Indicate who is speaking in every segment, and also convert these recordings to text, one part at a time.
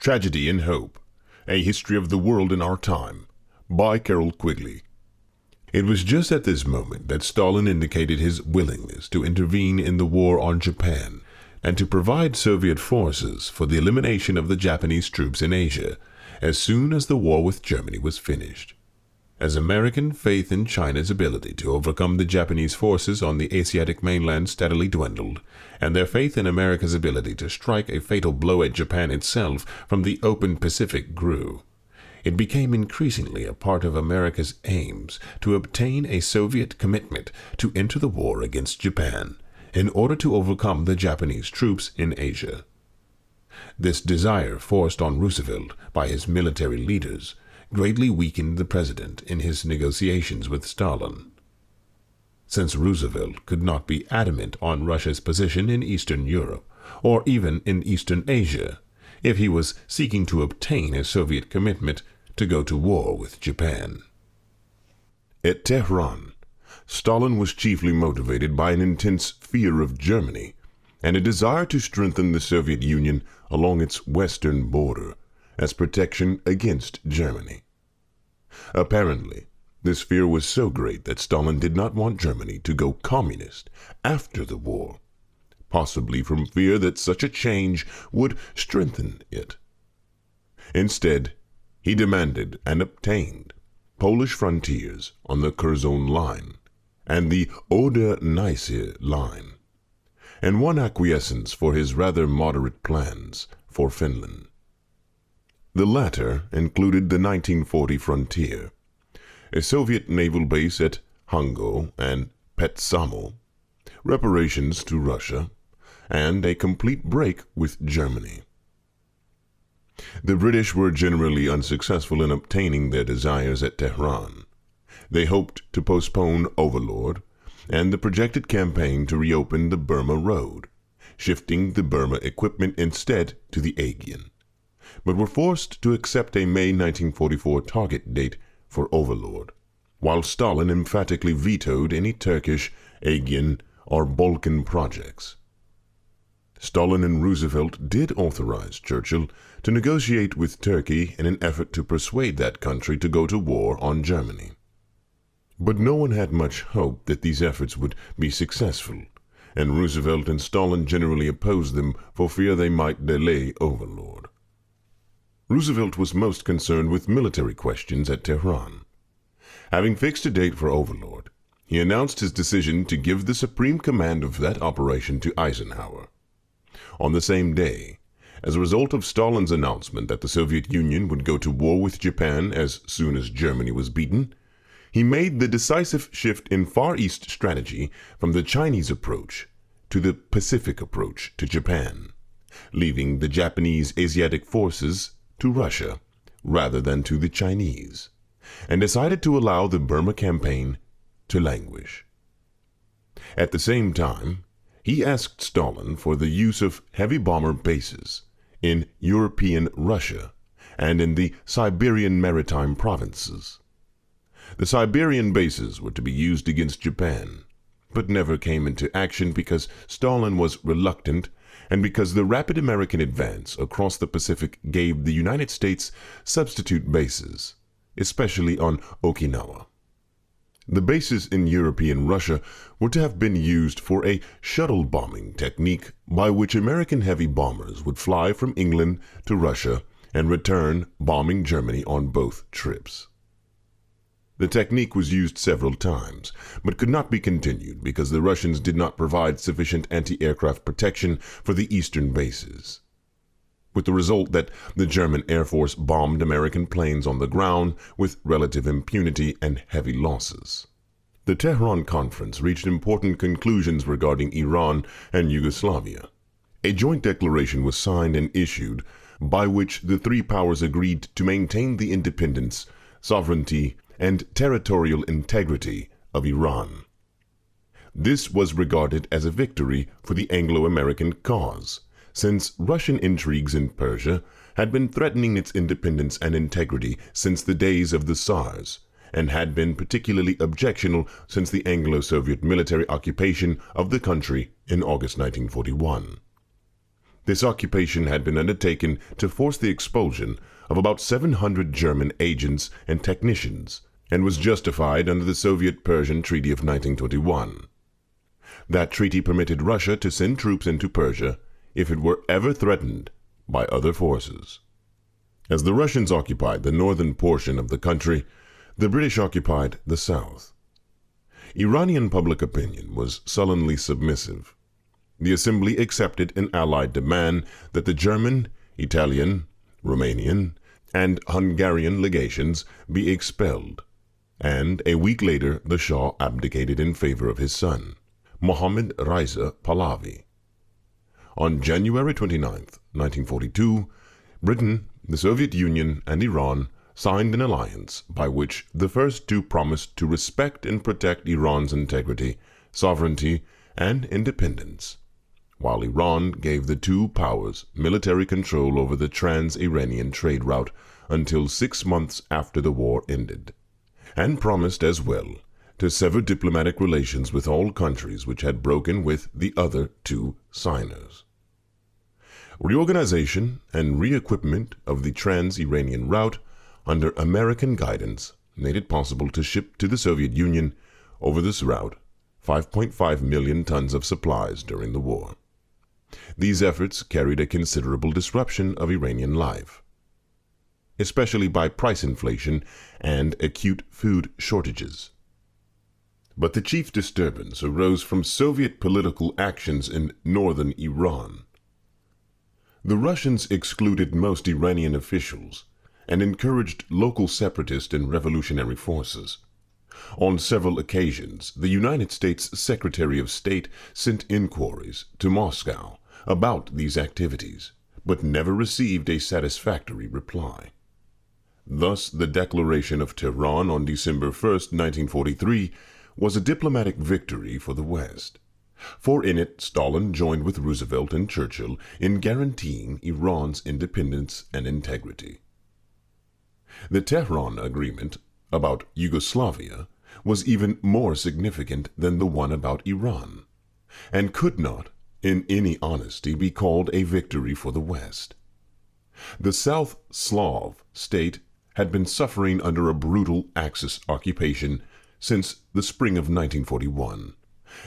Speaker 1: Tragedy and Hope, A History of the World in Our Time, by Carroll Quigley. It was just at this moment that Stalin indicated his willingness to intervene in the war on Japan and to provide Soviet forces for the elimination of the Japanese troops in Asia as soon as the war with Germany was finished. As American faith in China's ability to overcome the Japanese forces on the Asiatic mainland steadily dwindled, and their faith in America's ability to strike a fatal blow at Japan itself from the open Pacific grew, it became increasingly a part of America's aims to obtain a Soviet commitment to enter the war against Japan in order to overcome the Japanese troops in Asia. This desire, forced on Roosevelt by his military leaders, greatly weakened the president in his negotiations with Stalin. Since Roosevelt could not be adamant on Russia's position in Eastern Europe, or even in Eastern Asia, if he was seeking to obtain a Soviet commitment to go to war with Japan. At Tehran, Stalin was chiefly motivated by an intense fear of Germany and a desire to strengthen the Soviet Union along its western border as protection against Germany. Apparently, this fear was so great that Stalin did not want Germany to go communist after the war, possibly from fear that such a change would strengthen it. Instead, he demanded and obtained Polish frontiers on the Curzon Line and the Oder-Neisse Line, and won acquiescence for his rather moderate plans for Finland. The latter included the 1940 frontier, a Soviet naval base at Hango and Petsamo, reparations to Russia, and a complete break with Germany. The British were generally unsuccessful in obtaining their desires at Tehran. They hoped to postpone Overlord and the projected campaign to reopen the Burma Road, shifting the Burma equipment instead to the Aegean, but were forced to accept a May 1944 target date for Overlord, while Stalin emphatically vetoed any Turkish, Aegean, or Balkan projects. Stalin and Roosevelt did authorize Churchill to negotiate with Turkey in an effort to persuade that country to go to war on Germany. But no one had much hope that these efforts would be successful, and Roosevelt and Stalin generally opposed them for fear they might delay Overlord. Roosevelt was most concerned with military questions at Tehran. Having fixed a date for Overlord, he announced his decision to give the supreme command of that operation to Eisenhower. On the same day, as a result of Stalin's announcement that the Soviet Union would go to war with Japan as soon as Germany was beaten, he made the decisive shift in Far East strategy from the Chinese approach to the Pacific approach to Japan, leaving the Japanese Asiatic forces to Russia rather than to the Chinese, and decided to allow the Burma campaign to languish. At the same time, he asked Stalin for the use of heavy bomber bases in European Russia and in the Siberian maritime provinces. The Siberian bases were to be used against Japan, but never came into action because Stalin was reluctant and because the rapid American advance across the Pacific gave the United States substitute bases, especially on Okinawa. The bases in European Russia were to have been used for a shuttle bombing technique by which American heavy bombers would fly from England to Russia and return, bombing Germany on both trips. The technique was used several times, but could not be continued because the Russians did not provide sufficient anti-aircraft protection for the eastern bases, with the result that the German Air Force bombed American planes on the ground with relative impunity and heavy losses. The Tehran Conference reached important conclusions regarding Iran and Yugoslavia. A joint declaration was signed and issued by which the three powers agreed to maintain the independence, sovereignty, and territorial integrity of Iran. This was regarded as a victory for the Anglo-American cause, since Russian intrigues in Persia had been threatening its independence and integrity since the days of the Tsars, and had been particularly objectionable since the Anglo-Soviet military occupation of the country in August 1941. This occupation had been undertaken to force the expulsion of about 700 German agents and technicians, and was justified under the Soviet-Persian Treaty of 1921. That treaty permitted Russia to send troops into Persia if it were ever threatened by other forces. As the Russians occupied the northern portion of the country, the British occupied the south. Iranian public opinion was sullenly submissive. The Assembly accepted an Allied demand that the German, Italian, Romanian, and Hungarian legations be expelled, and a week later the Shah abdicated in favor of his son, Mohammad Reza Pahlavi. On January 29, 1942, Britain, the Soviet Union, and Iran signed an alliance by which the first two promised to respect and protect Iran's integrity, sovereignty, and independence, while Iran gave the two powers military control over the trans-Iranian trade route until 6 months after the war ended, and promised as well to sever diplomatic relations with all countries which had broken with the other two signers. Reorganization and re-equipment of the trans-Iranian route under American guidance made it possible to ship to the Soviet Union over this route 5.5 million tons of supplies during the war. These efforts carried a considerable disruption of Iranian life, especially by price inflation and acute food shortages. But the chief disturbance arose from Soviet political actions in northern Iran. The Russians excluded most Iranian officials and encouraged local separatist and revolutionary forces. On several occasions, the United States Secretary of State sent inquiries to Moscow about these activities, but never received a satisfactory reply. Thus, the Declaration of Tehran on December 1, 1943, was a diplomatic victory for the West, for in it Stalin joined with Roosevelt and Churchill in guaranteeing Iran's independence and integrity. The Tehran Agreement about Yugoslavia was even more significant than the one about Iran, and could not, in any honesty, be called a victory for the West. The South Slav state had been suffering under a brutal Axis occupation since the spring of 1941,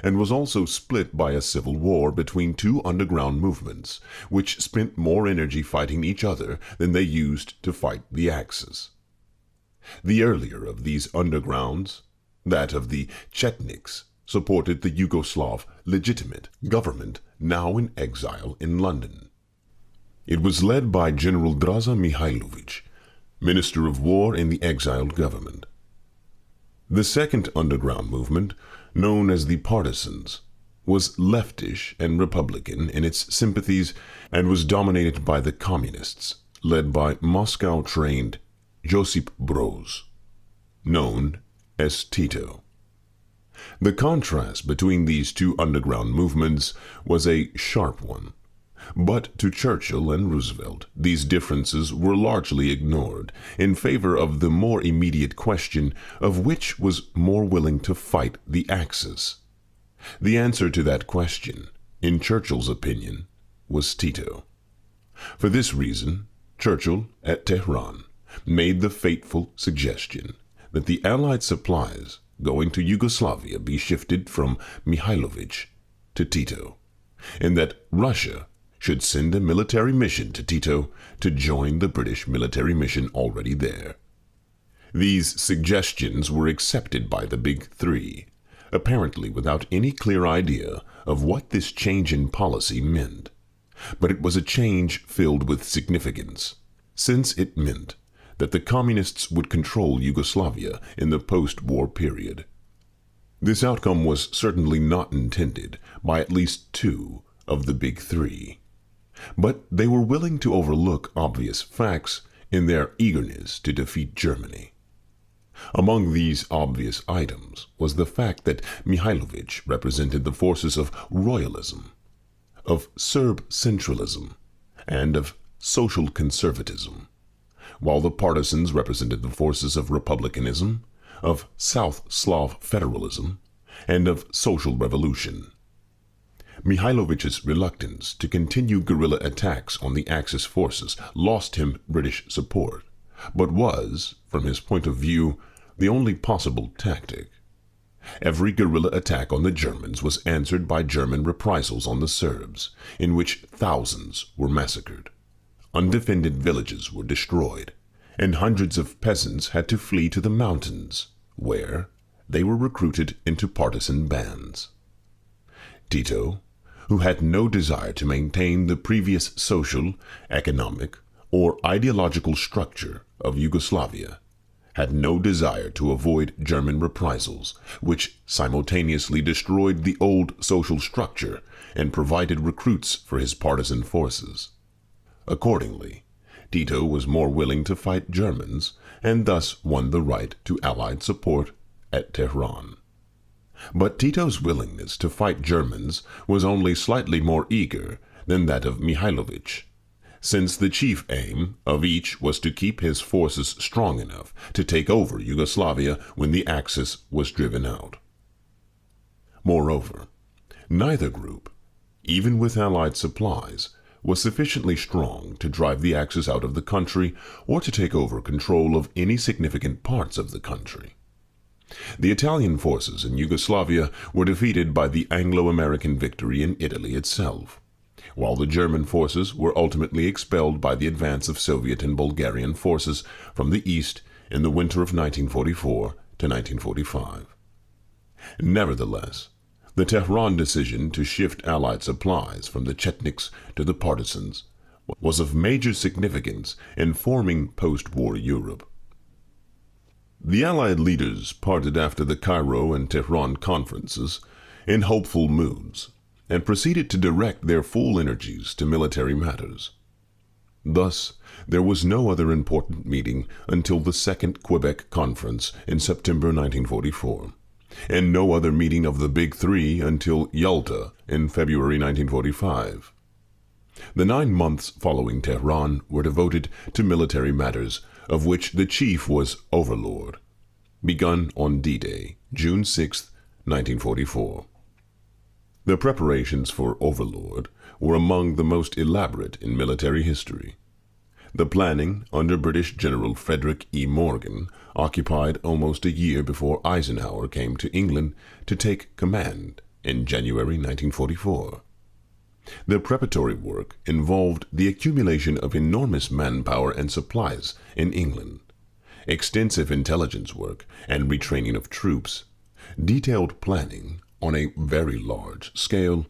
Speaker 1: and was also split by a civil war between two underground movements, which spent more energy fighting each other than they used to fight the Axis. The earlier of these undergrounds, that of the Chetniks, supported the Yugoslav legitimate government now in exile in London. It was led by General Draza Mihailovich, Minister of War in the exiled government. The second underground movement, known as the Partisans, was leftish and Republican in its sympathies and was dominated by the Communists, led by Moscow-trained Josip Broz, known as Tito. The contrast between these two underground movements was a sharp one, but to Churchill and Roosevelt these differences were largely ignored in favor of the more immediate question of which was more willing to fight the Axis. The answer to that question, in Churchill's opinion, was Tito. For this reason, Churchill, at Tehran, made the fateful suggestion that the Allied supplies going to Yugoslavia be shifted from Mihailovich to Tito, and that Russia should send a military mission to Tito to join the British military mission already there. These suggestions were accepted by the Big Three, apparently without any clear idea of what this change in policy meant. But it was a change filled with significance, since it meant that the Communists would control Yugoslavia in the post-war period. This outcome was certainly not intended by at least two of the Big Three, but they were willing to overlook obvious facts in their eagerness to defeat Germany. Among these obvious items was the fact that Mihailovich represented the forces of royalism, of Serb centralism, and of social conservatism, while the Partisans represented the forces of republicanism, of South Slav federalism, and of social revolution. Mihailovich's reluctance to continue guerrilla attacks on the Axis forces lost him British support, but was, from his point of view, the only possible tactic. Every guerrilla attack on the Germans was answered by German reprisals on the Serbs, in which thousands were massacred. Undefended villages were destroyed, and hundreds of peasants had to flee to the mountains, where they were recruited into partisan bands. Tito, who had no desire to maintain the previous social, economic, or ideological structure of Yugoslavia, had no desire to avoid German reprisals, which simultaneously destroyed the old social structure and provided recruits for his partisan forces. Accordingly, Tito was more willing to fight Germans and thus won the right to Allied support at Tehran. But Tito's willingness to fight Germans was only slightly more eager than that of Mihailovich, since the chief aim of each was to keep his forces strong enough to take over Yugoslavia when the Axis was driven out. Moreover, neither group, even with Allied supplies, was sufficiently strong to drive the Axis out of the country or to take over control of any significant parts of the country. The Italian forces in Yugoslavia were defeated by the Anglo-American victory in Italy itself, while the German forces were ultimately expelled by the advance of Soviet and Bulgarian forces from the east in the winter of 1944 to 1945. Nevertheless, the Tehran decision to shift Allied supplies from the Chetniks to the partisans was of major significance in forming post-war Europe. The Allied leaders parted after the Cairo and Tehran conferences in hopeful moods and proceeded to direct their full energies to military matters. Thus, there was no other important meeting until the Second Quebec Conference in September 1944, and no other meeting of the Big Three until Yalta in February 1945. The 9 months following Tehran were devoted to military matters, of which the chief was Overlord, begun on D-Day, June 6, 1944. The preparations for Overlord were among the most elaborate in military history. The planning, under British General Frederick E. Morgan, occupied almost a year before Eisenhower came to England to take command in January 1944. The preparatory work involved the accumulation of enormous manpower and supplies in England, extensive intelligence work and retraining of troops, detailed planning on a very large scale,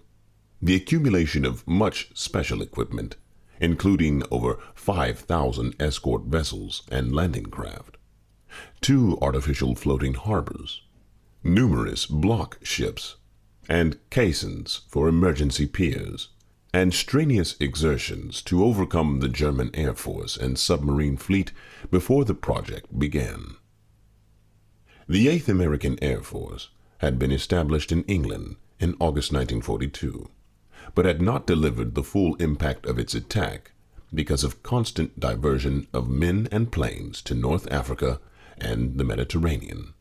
Speaker 1: the accumulation of much special equipment, including over 5,000 escort vessels and landing craft, 2 artificial floating harbors, numerous block ships, and caissons for emergency piers, and strenuous exertions to overcome the German Air Force and submarine fleet before the project began. The 8th American Air Force had been established in England in August 1942, but had not delivered the full impact of its attack because of constant diversion of men and planes to North Africa and the Mediterranean.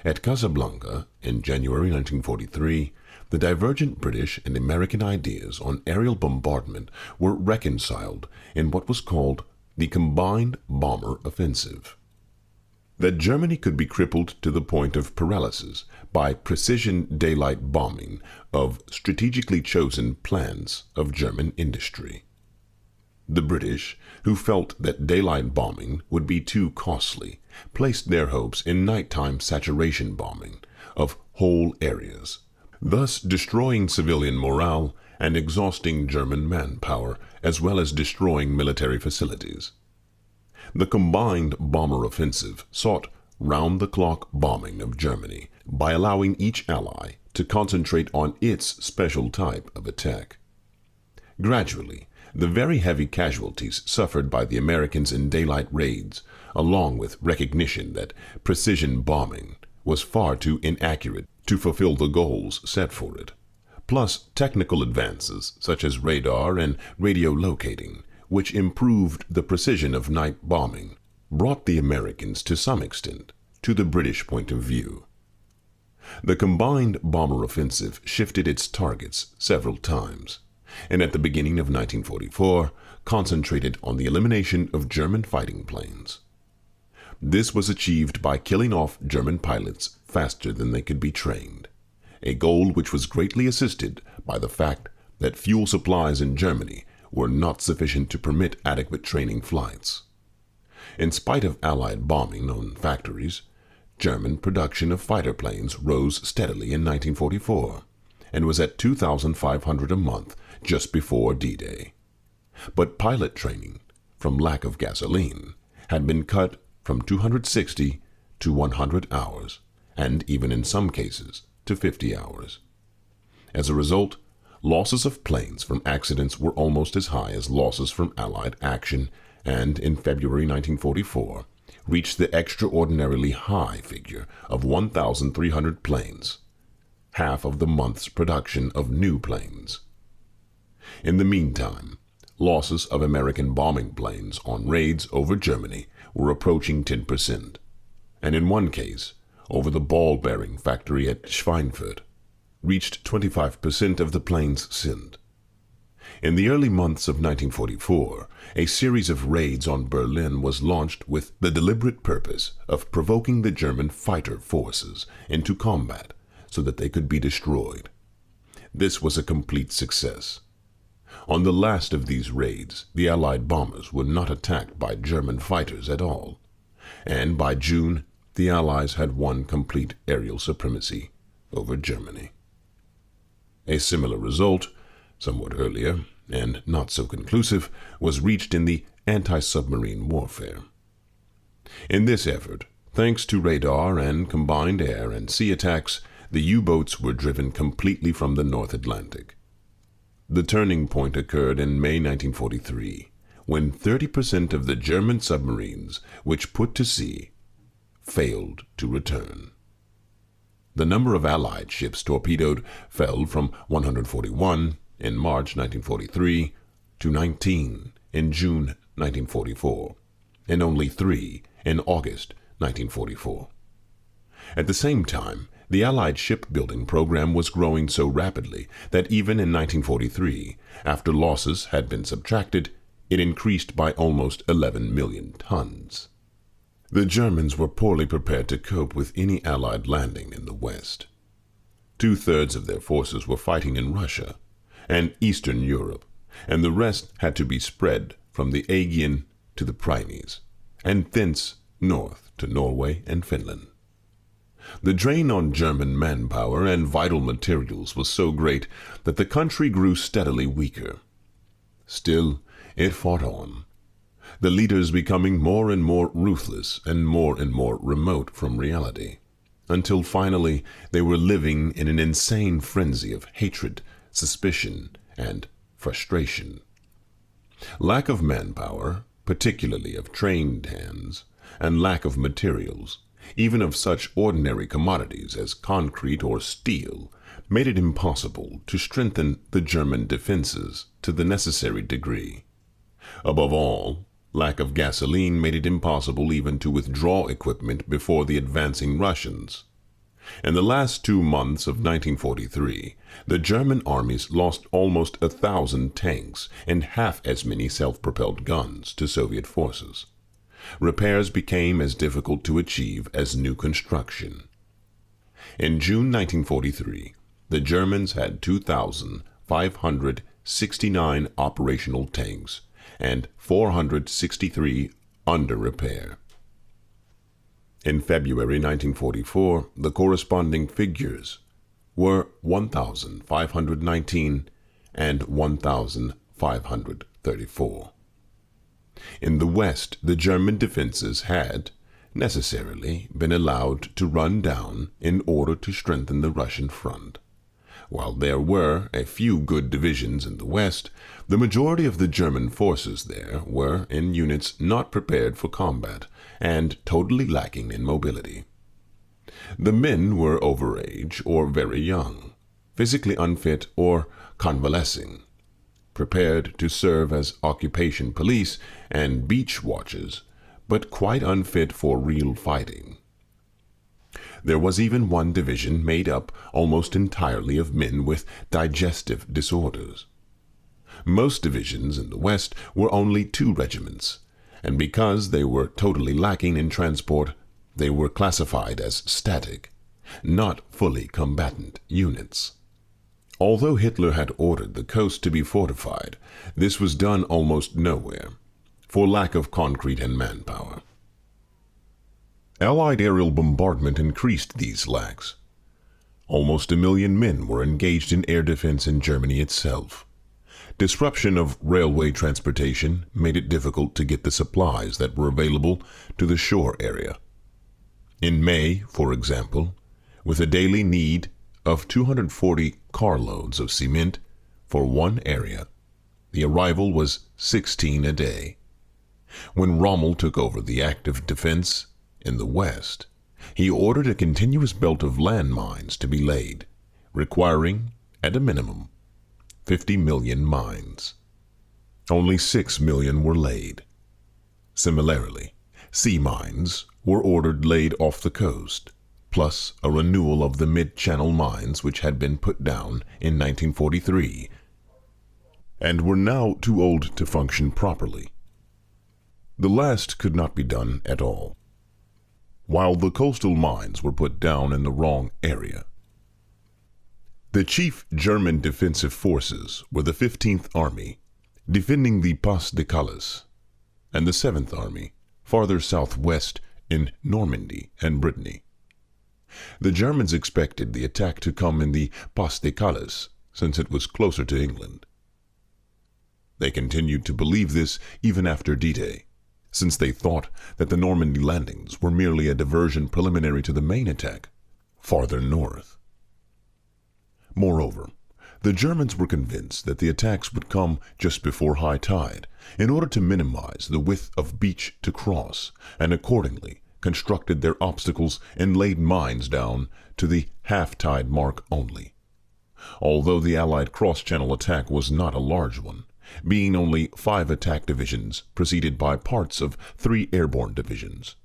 Speaker 1: At Casablanca, in January 1943, the divergent British and American ideas on aerial bombardment were reconciled in what was called the Combined Bomber Offensive. That Germany could be crippled to the point of paralysis by precision daylight bombing of strategically chosen plants of German industry. The British, who felt that daylight bombing would be too costly, placed their hopes in nighttime saturation bombing of whole areas, thus destroying civilian morale and exhausting German manpower, as well as destroying military facilities. The Combined Bomber Offensive sought round-the-clock bombing of Germany by allowing each ally to concentrate on its special type of attack. Gradually, the very heavy casualties suffered by the Americans in daylight raids, along with recognition that precision bombing was far too inaccurate to fulfill the goals set for it, plus technical advances such as radar and radio locating, which improved the precision of night bombing, brought the Americans to some extent to the British point of view. The combined bomber offensive shifted its targets several times, and at the beginning of 1944 concentrated on the elimination of German fighting planes. This was achieved by killing off German pilots faster than they could be trained, a goal which was greatly assisted by the fact that fuel supplies in Germany were not sufficient to permit adequate training flights. In spite of Allied bombing on factories, German production of fighter planes rose steadily in 1944 and was at 2,500 a month just before D-Day. But pilot training, from lack of gasoline, had been cut from 260 to 100 hours, and even in some cases to 50 hours. As a result, losses of planes from accidents were almost as high as losses from Allied action, and in February 1944 reached the extraordinarily high figure of 1,300 planes, half of the month's production of new planes. In the meantime, losses of American bombing planes on raids over Germany were approaching 10%, and in one case, over the ball bearing factory at Schweinfurt, reached 25% of the planes sent. In the early months of 1944, a series of raids on Berlin was launched with the deliberate purpose of provoking the German fighter forces into combat so that they could be destroyed. This was a complete success. On the last of these raids, the Allied bombers were not attacked by German fighters at all, and by June, the Allies had won complete aerial supremacy over Germany. A similar result, somewhat earlier and not so conclusive, was reached in the Anti-Submarine Warfare. In this effort, thanks to radar and combined air and sea attacks, the U-boats were driven completely from the North Atlantic. The turning point occurred in May 1943, when 30% of the German submarines which put to sea failed to return. The number of Allied ships torpedoed fell from 141 in March 1943 to 19 in June 1944, and only 3 in August 1944. At the same time, the Allied shipbuilding program was growing so rapidly that even in 1943, after losses had been subtracted, it increased by almost 11 million tons. The Germans were poorly prepared to cope with any Allied landing in the West. 2/3 of their forces were fighting in Russia and Eastern Europe, and the rest had to be spread from the Aegean to the Pyrenees, and thence north to Norway and Finland. The drain on German manpower and vital materials was so great that the country grew steadily weaker. Still, it fought on, the leaders becoming more and more ruthless and more remote from reality, until finally they were living in an insane frenzy of hatred, suspicion, and frustration. Lack of manpower, particularly of trained hands, and lack of materials, even of such ordinary commodities as concrete or steel, made it impossible to strengthen the German defenses to the necessary degree. Above all, lack of gasoline made it impossible even to withdraw equipment before the advancing Russians. In the last 2 months of 1943, the German armies lost almost 1,000 tanks and half as many self-propelled guns to Soviet forces. Repairs became as difficult to achieve as new construction. In June 1943, the Germans had 2,569 operational tanks and 463 under repair. In February 1944, the corresponding figures were 1,519 and 1,534. In the West, the German defenses had, necessarily, been allowed to run down in order to strengthen the Russian front. While there were a few good divisions in the West, the majority of the German forces there were in units not prepared for combat and totally lacking in mobility. The men were overage or very young, physically unfit or convalescing, prepared to serve as occupation police and beach watchers, but quite unfit for real fighting. There was even one division made up almost entirely of men with digestive disorders. Most divisions in the West were only 2 regiments, and because they were totally lacking in transport, they were classified as static, not fully combatant units. Although Hitler had ordered the coast to be fortified, this was done almost nowhere, for lack of concrete and manpower. Allied aerial bombardment increased these lacks. Almost 1 million men were engaged in air defense in Germany itself. Disruption of railway transportation made it difficult to get the supplies that were available to the shore area. In May, for example, with a daily need of 240 carloads of cement for one area, the arrival was 16 a day. When Rommel took over the active defense in the West, he ordered a continuous belt of landmines to be laid, requiring, at a minimum, 50 million mines. Only 6 million were laid. Similarly, sea mines were ordered laid off the coast, plus a renewal of the mid-channel mines which had been put down in 1943 and were now too old to function properly. The last could not be done at all, while the coastal mines were put down in the wrong area. The chief German defensive forces were the 15th Army, defending the Pas de Calais, and the 7th Army, farther southwest in Normandy and Brittany. The Germans expected the attack to come in the Pas de Calais, since it was closer to England. They continued to believe this even after D-Day, since they thought that the Normandy landings were merely a diversion preliminary to the main attack, farther north. Moreover, the Germans were convinced that the attacks would come just before high tide, in order to minimize the width of beach to cross, and accordingly constructed their obstacles and laid mines down to the half-tide mark only. Although the Allied cross-channel attack was not a large one, being only 5 attack divisions preceded by parts of 3 airborne divisions,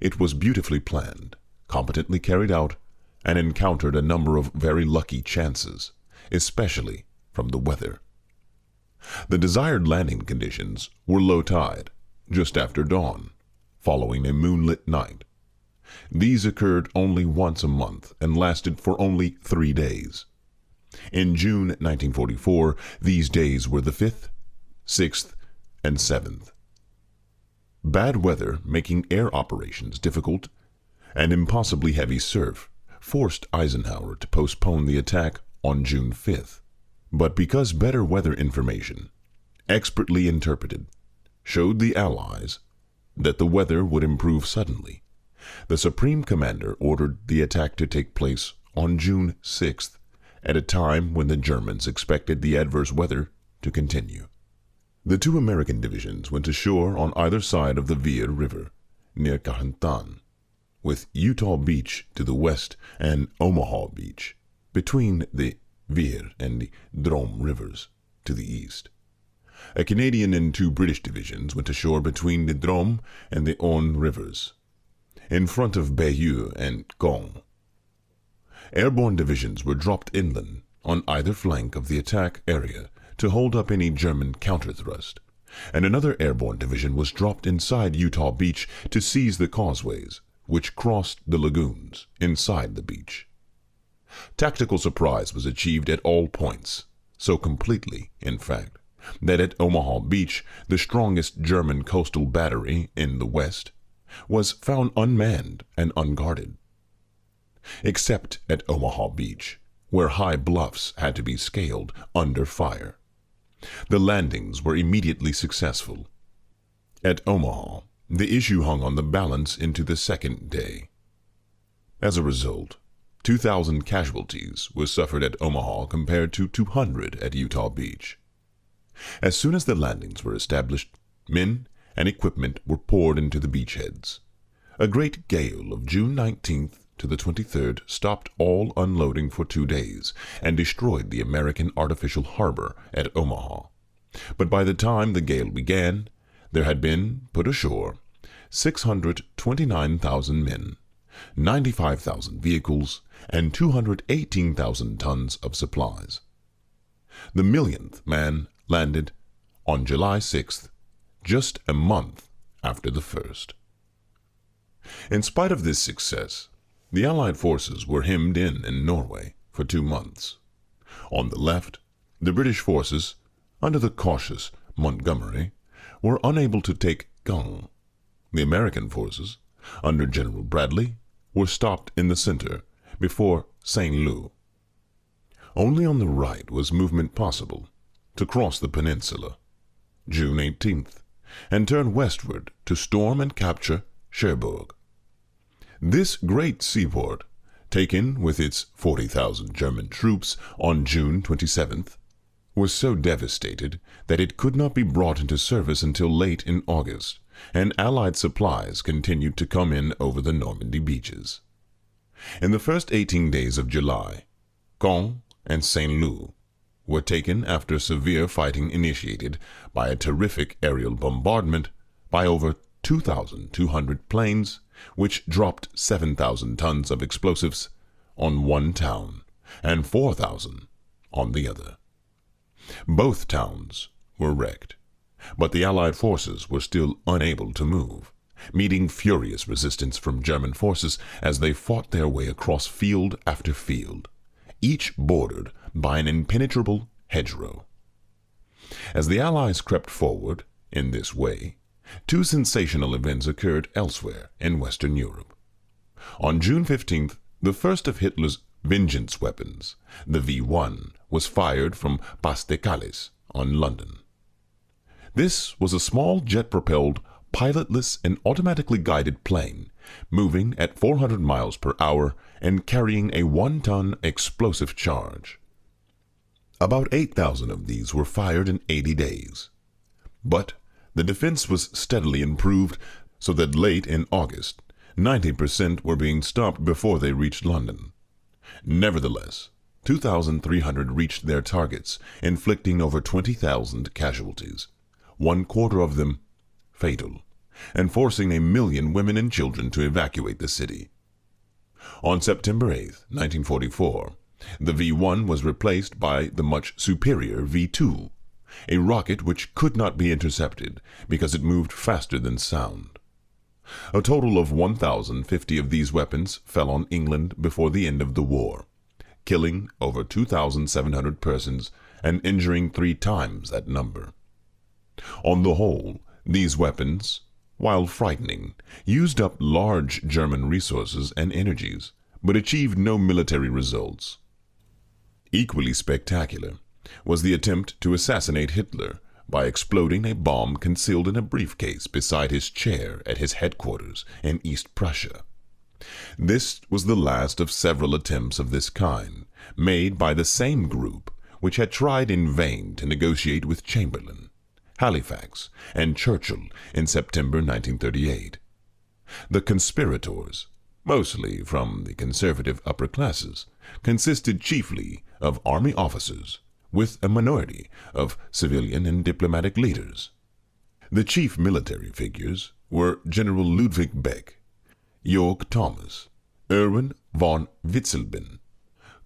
Speaker 1: it was beautifully planned, competently carried out, and encountered a number of very lucky chances, especially from the weather. The desired landing conditions were low tide, just after dawn, following a moonlit night. These occurred only once a month and lasted for only 3 days. In June 1944, these days were the 5th, 6th, and 7th. Bad weather making air operations difficult and impossibly heavy surf forced Eisenhower to postpone the attack on June 5th. But because better weather information, expertly interpreted, showed the Allies that the weather would improve suddenly, the Supreme Commander ordered the attack to take place on June 6th, at a time when the Germans expected the adverse weather to continue. The 2 American divisions went ashore on either side of the Vire River, near Carentan, with Utah Beach to the west and Omaha Beach, between the Vire and the Drôme rivers, to the east. A Canadian and 2 British divisions went ashore between the Drôme and the Orne rivers, in front of Bayeux and Caen. Airborne divisions were dropped inland on either flank of the attack area to hold up any German counterthrust, and another airborne division was dropped inside Utah Beach to seize the causeways which crossed the lagoons inside the beach. Tactical surprise was achieved at all points, so completely, in fact, that at Omaha Beach, the strongest German coastal battery in the West was found unmanned and unguarded. Except at Omaha Beach, where high bluffs had to be scaled under fire. The landings were immediately successful. At Omaha, the issue hung on the balance into the second day. As a result, 2,000 casualties were suffered at Omaha compared to 200 at Utah Beach. As soon as the landings were established, men and equipment were poured into the beachheads. A great gale of June 19th to the 23rd stopped all unloading for 2 days and destroyed the American artificial harbor at Omaha. But by the time the gale began, there had been put ashore 629,000 men, 95,000 vehicles, and 218,000 tons of supplies. The millionth man landed on July 6th, just a month after the first. In spite of this success, the Allied forces were hemmed in Norway for 2 months. On the left, the British forces, under the cautious Montgomery, were unable to take Caen. The American forces, under General Bradley, were stopped in the center before St. Louis. Only on the right was movement possible to cross the peninsula, June 18th, and turn westward to storm and capture Cherbourg. This great seaport, taken with its 40,000 German troops on June 27th, was so devastated that it could not be brought into service until late in August, and Allied supplies continued to come in over the Normandy beaches. In the first 18 days of July, Caen and St. Louis were taken after severe fighting initiated by a terrific aerial bombardment by over 2,200 planes, which dropped 7,000 tons of explosives on one town and 4,000 on the other. Both towns were wrecked, but the Allied forces were still unable to move, meeting furious resistance from German forces as they fought their way across field after field, each bordered by an impenetrable hedgerow. As the Allies crept forward in this way, 2 sensational events occurred elsewhere in Western Europe. On June 15th, the first of Hitler's vengeance weapons, the V-1, was fired from Pas-de-Calais on London. This was a small jet-propelled, pilotless and automatically guided plane, moving at 400 miles per hour and carrying a 1-ton explosive charge. About 8,000 of these were fired in 80 days. But the defense was steadily improved so that late in August, 90% were being stopped before they reached London. Nevertheless, 2,300 reached their targets, inflicting over 20,000 casualties, 1/4 of them fatal, and forcing 1 million women and children to evacuate the city. On September 8, 1944, the V-1 was replaced by the much superior V-2, a rocket which could not be intercepted because it moved faster than sound. A total of 1,050 of these weapons fell on England before the end of the war, killing over 2,700 persons and injuring 3 times that number. On the whole, these weapons, while frightening, used up large German resources and energies, but achieved no military results. Equally spectacular was the attempt to assassinate Hitler by exploding a bomb concealed in a briefcase beside his chair at his headquarters in East Prussia. This was the last of several attempts of this kind, made by the same group which had tried in vain to negotiate with Chamberlain, Halifax, and Churchill in September 1938. The conspirators, mostly from the conservative upper classes, consisted chiefly of army officers, with a minority of civilian and diplomatic leaders. The chief military figures were General Ludwig Beck, Jörg Thomas, Erwin von Witzelben,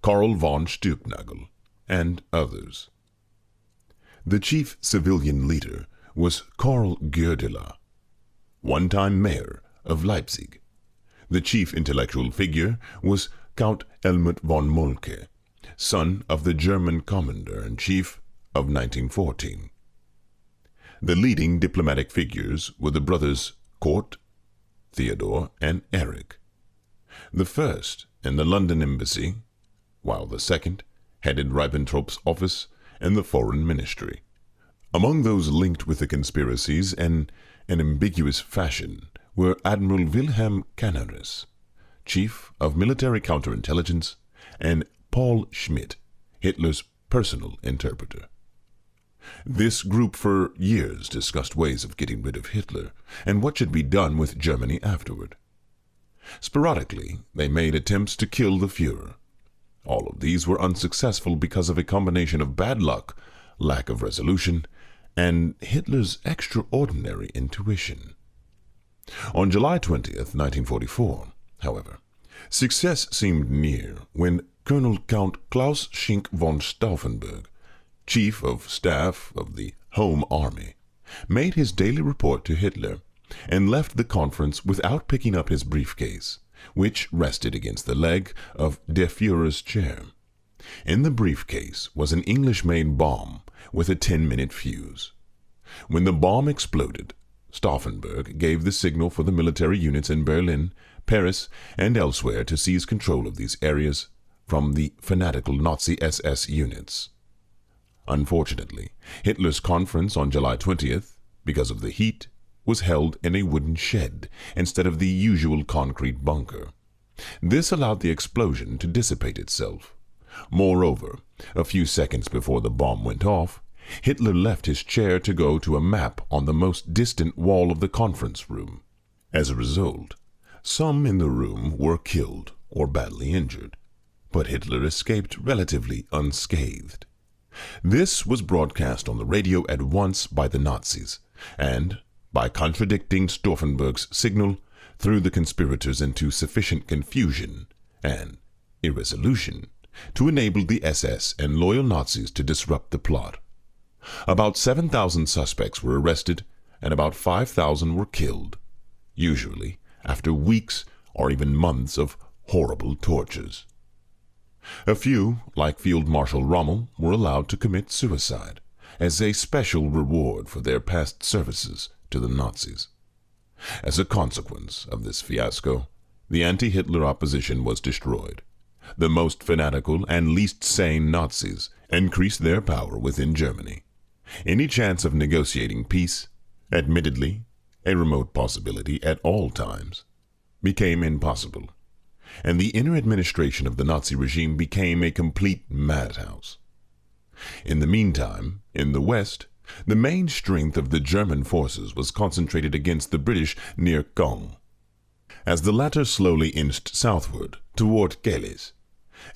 Speaker 1: Karl von Stucknagel, and others. The chief civilian leader was Karl Goerdeler, one-time mayor of Leipzig. The chief intellectual figure was Count Helmut von Moltke, son of the German commander-in-chief of 1914. The leading diplomatic figures were the brothers Kurt, Theodor, and Erich. The first in the London embassy, while the second headed Ribbentrop's office in the foreign ministry. Among those linked with the conspiracies in an ambiguous fashion were Admiral Wilhelm Canaris, chief of military counterintelligence, and Paul Schmidt, Hitler's personal interpreter. This group for years discussed ways of getting rid of Hitler and what should be done with Germany afterward. Sporadically, they made attempts to kill the Führer. All of these were unsuccessful because of a combination of bad luck, lack of resolution, and Hitler's extraordinary intuition. On July 20th, 1944, however, Success seemed near when Colonel Count Klaus Schinck von Stauffenberg, Chief of Staff of the Home Army, made his daily report to Hitler and left the conference without picking up his briefcase, which rested against the leg of Der Führer's chair. In the briefcase was an English-made bomb with a 10-minute fuse. When the bomb exploded, Stauffenberg gave the signal for the military units in Berlin, Paris, and elsewhere to seize control of these areas from the fanatical Nazi SS units. Unfortunately, Hitler's conference on July 20th, because of the heat, was held in a wooden shed instead of the usual concrete bunker. This allowed the explosion to dissipate itself. Moreover, a few seconds before the bomb went off, Hitler left his chair to go to a map on the most distant wall of the conference room. As a result, some in the room were killed or badly injured, but Hitler escaped relatively unscathed. This was broadcast on the radio at once by the Nazis, and, by contradicting Stauffenberg's signal, threw the conspirators into sufficient confusion and irresolution to enable the SS and loyal Nazis to disrupt the plot. About 7,000 suspects were arrested and about 5,000 were killed, usually after weeks or even months of horrible tortures. A few, like Field Marshal Rommel, were allowed to commit suicide as a special reward for their past services to the Nazis. As a consequence of this fiasco, the anti-Hitler opposition was destroyed. The most fanatical and least sane Nazis increased their power within Germany. Any chance of negotiating peace, admittedly a remote possibility at all times, became impossible, and the inner administration of the Nazi regime became a complete madhouse. In the meantime, in the West, the main strength of the German forces was concentrated against the British near Caen. As the latter slowly inched southward toward Calais,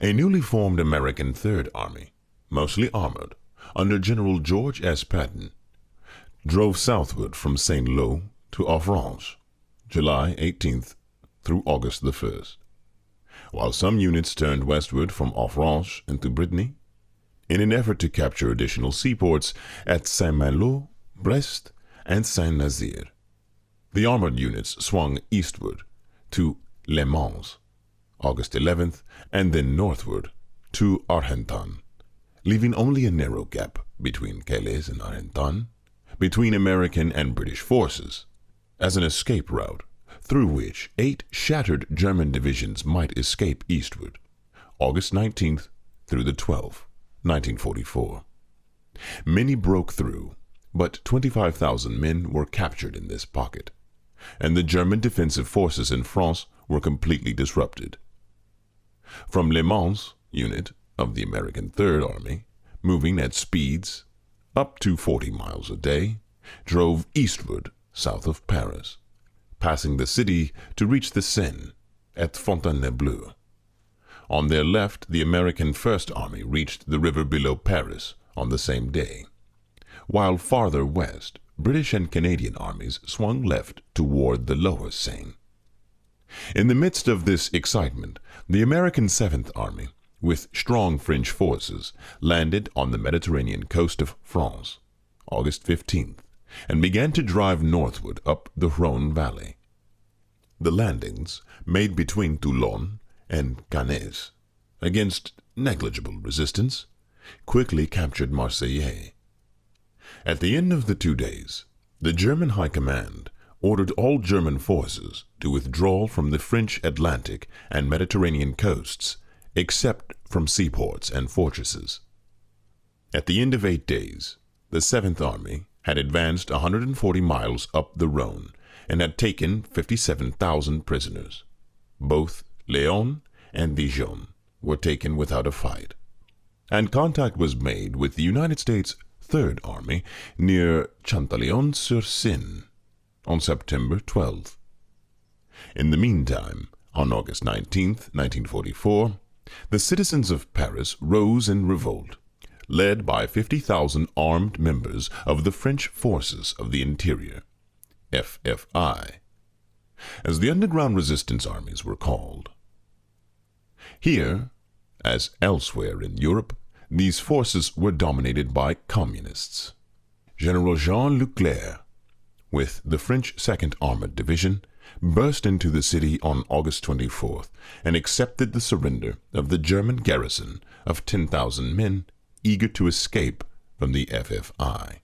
Speaker 1: a newly formed American Third Army, mostly armored, under General George S. Patton, drove southward from Saint-Lô to Offranche, July 18th through August the 1st, while some units turned westward from Offranche into Brittany, in an effort to capture additional seaports at Saint-Malo, Brest, and Saint-Nazaire. The armored units swung eastward to Le Mans, August 11th, and then northward to Argentan, leaving only a narrow gap between Calais and Argentan, between American and British forces, as an escape route through which 8 shattered German divisions might escape eastward, August 19th through the 12th, 1944. Many broke through, but 25,000 men were captured in this pocket, and the German defensive forces in France were completely disrupted. From Le Mans unit of the American Third Army, moving at speeds up to 40 miles a day, drove eastward south of Paris, passing the city to reach the Seine at Fontainebleau. On their left, the American First Army reached the river below Paris on the same day, while farther west, British and Canadian armies swung left toward the lower Seine. In the midst of this excitement, the American Seventh Army, with strong French forces, landed on the Mediterranean coast of France, August 15th, and began to drive northward up the Rhône Valley. The landings, made between Toulon and Cannes, against negligible resistance, quickly captured Marseille. At the end of the 2 days, the German High Command ordered all German forces to withdraw from the French Atlantic and Mediterranean coasts, except from seaports and fortresses. At the end of 8 days, the Seventh Army had advanced 140 miles up the Rhône and had taken 57,000 prisoners. Both Léon and Dijon were taken without a fight, and contact was made with the United States Third Army near Chantillon-sur-Seine on September 12th. In the meantime, on August 19th, 1944, the citizens of Paris rose in revolt, led by 50,000 armed members of the French Forces of the Interior, FFI, as the underground resistance armies were called. Here, as elsewhere in Europe, these forces were dominated by communists. General Jean Leclerc, with the French 2nd Armored Division, burst into the city on August 24th and accepted the surrender of the German garrison of 10,000 men eager to escape from the FFI.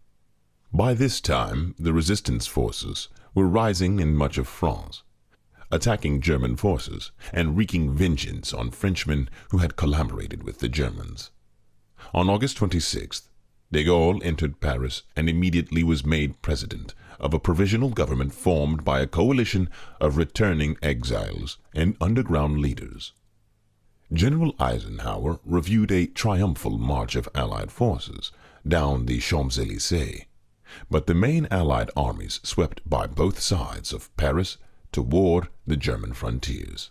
Speaker 1: By this time, the resistance forces were rising in much of France, attacking German forces and wreaking vengeance on Frenchmen who had collaborated with the Germans. On August 26th, de Gaulle entered Paris and immediately was made president of a provisional government formed by a coalition of returning exiles and underground leaders. General Eisenhower reviewed a triumphal march of Allied forces down the Champs-Élysées, but the main Allied armies swept by both sides of Paris toward the German frontiers.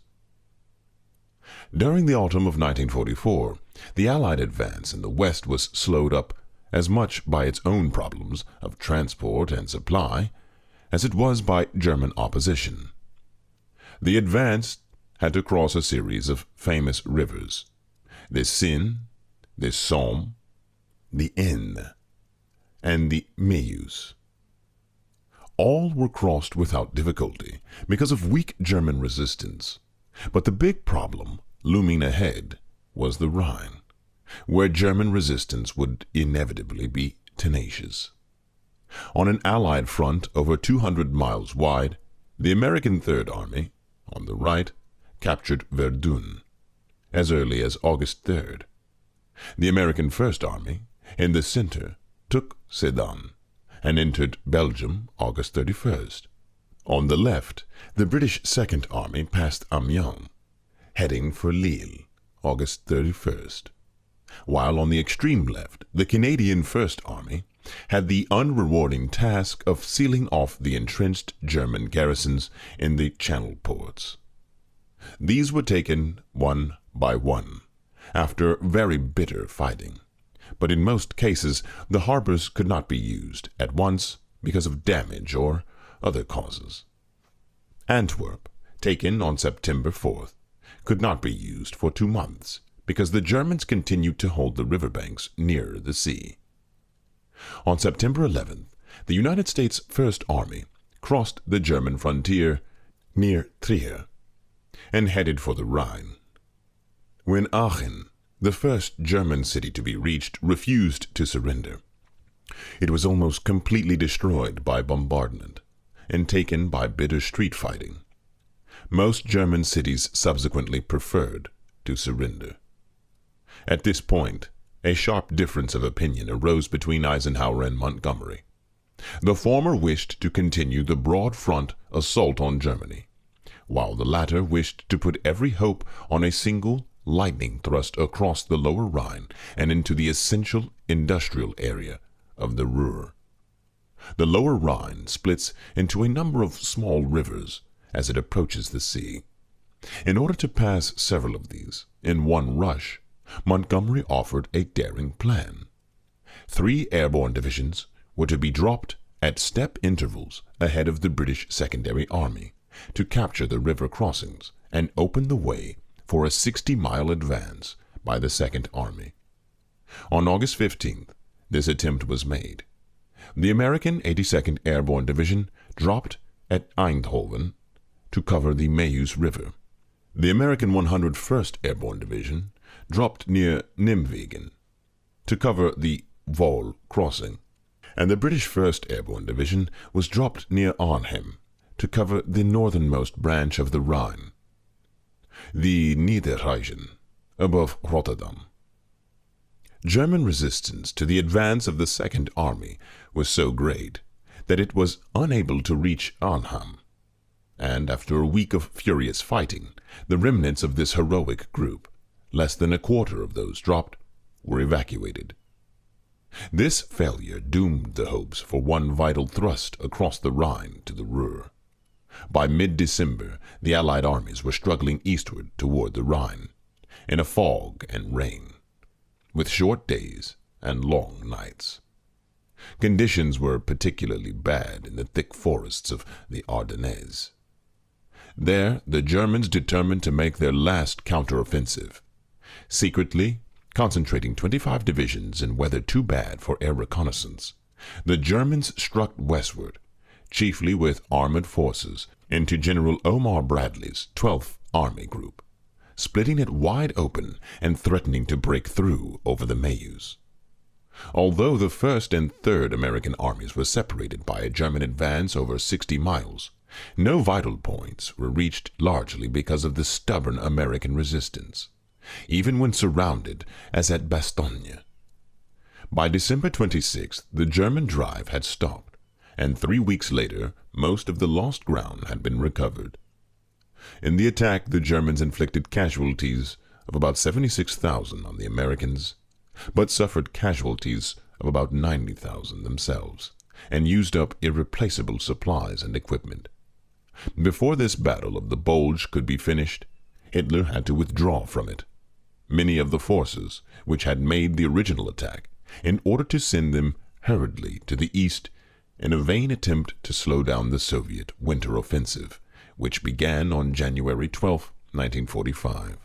Speaker 1: During the autumn of 1944, the Allied advance in the West was slowed up as much by its own problems of transport and supply as it was by German opposition. The advance had to cross a series of famous rivers, the Seine, the Somme, the Aisne, and the Meuse. All were crossed without difficulty because of weak German resistance, but the big problem looming ahead was the Rhine, where German resistance would inevitably be tenacious. On an Allied front over 200 miles wide, the American Third Army, on the right, captured Verdun as early as August 3rd. The American First Army, in the center, took Sedan and entered Belgium August 31st. On the left, the British Second Army passed Amiens, heading for Lille August 31st, while on the extreme left, the Canadian First Army had the unrewarding task of sealing off the entrenched German garrisons in the Channel ports. These were taken one by one, after very bitter fighting, but in most cases the harbors could not be used at once because of damage or other causes. Antwerp, taken on September 4th, could not be used for 2 months because the Germans continued to hold the riverbanks near the sea. On September 11th, the United States First Army crossed the German frontier near Trier and headed for the Rhine. When Aachen, the first German city to be reached, refused to surrender, it was almost completely destroyed by bombardment and taken by bitter street fighting. Most German cities subsequently preferred to surrender. At this point, a sharp difference of opinion arose between Eisenhower and Montgomery. The former wished to continue the broad front assault on Germany, while the latter wished to put every hope on a single lightning thrust across the lower Rhine and into the essential industrial area of the Ruhr. The lower Rhine splits into a number of small rivers as it approaches the sea. In order to pass several of these in one rush, Montgomery offered a daring plan. 3 airborne divisions were to be dropped at step intervals ahead of the British Secondary Army to capture the river crossings and open the way for a 60-mile advance by the Second Army. On August 15th, this attempt was made. The American 82nd Airborne Division dropped at Eindhoven to cover the Meuse River. The American 101st Airborne Division dropped near Nimwegen to cover the Vol crossing, and the British 1st Airborne Division was dropped near Arnhem to cover the northernmost branch of the Rhine, the Niederrhein, above Rotterdam. German resistance to the advance of the Second Army was so great that it was unable to reach Arnhem, and after a week of furious fighting, the remnants of this heroic group, less than a quarter of those dropped, were evacuated. This failure doomed the hopes for one vital thrust across the Rhine to the Ruhr. By mid-December, the Allied armies were struggling eastward toward the Rhine, in a fog and rain, with short days and long nights. Conditions were particularly bad in the thick forests of the Ardennes. There, the Germans determined to make their last counteroffensive. Secretly, concentrating 25 divisions in weather too bad for air reconnaissance, the Germans struck westward, chiefly with armored forces, into General Omar Bradley's 12th Army Group, splitting it wide open and threatening to break through over the Meuse. Although the 1st and 3rd American armies were separated by a German advance over 60 miles, no vital points were reached, largely because of the stubborn American resistance, even when surrounded as at Bastogne. By December 26th, the German drive had stopped, and 3 weeks later, most of the lost ground had been recovered. In the attack, the Germans inflicted casualties of about 76,000 on the Americans, but suffered casualties of about 90,000 themselves, and used up irreplaceable supplies and equipment. Before this Battle of the Bulge could be finished, Hitler had to withdraw from it. Many of the forces which had made the original attack, in order to send them hurriedly to the east in a vain attempt to slow down the Soviet winter offensive, which began on January 12, 1945.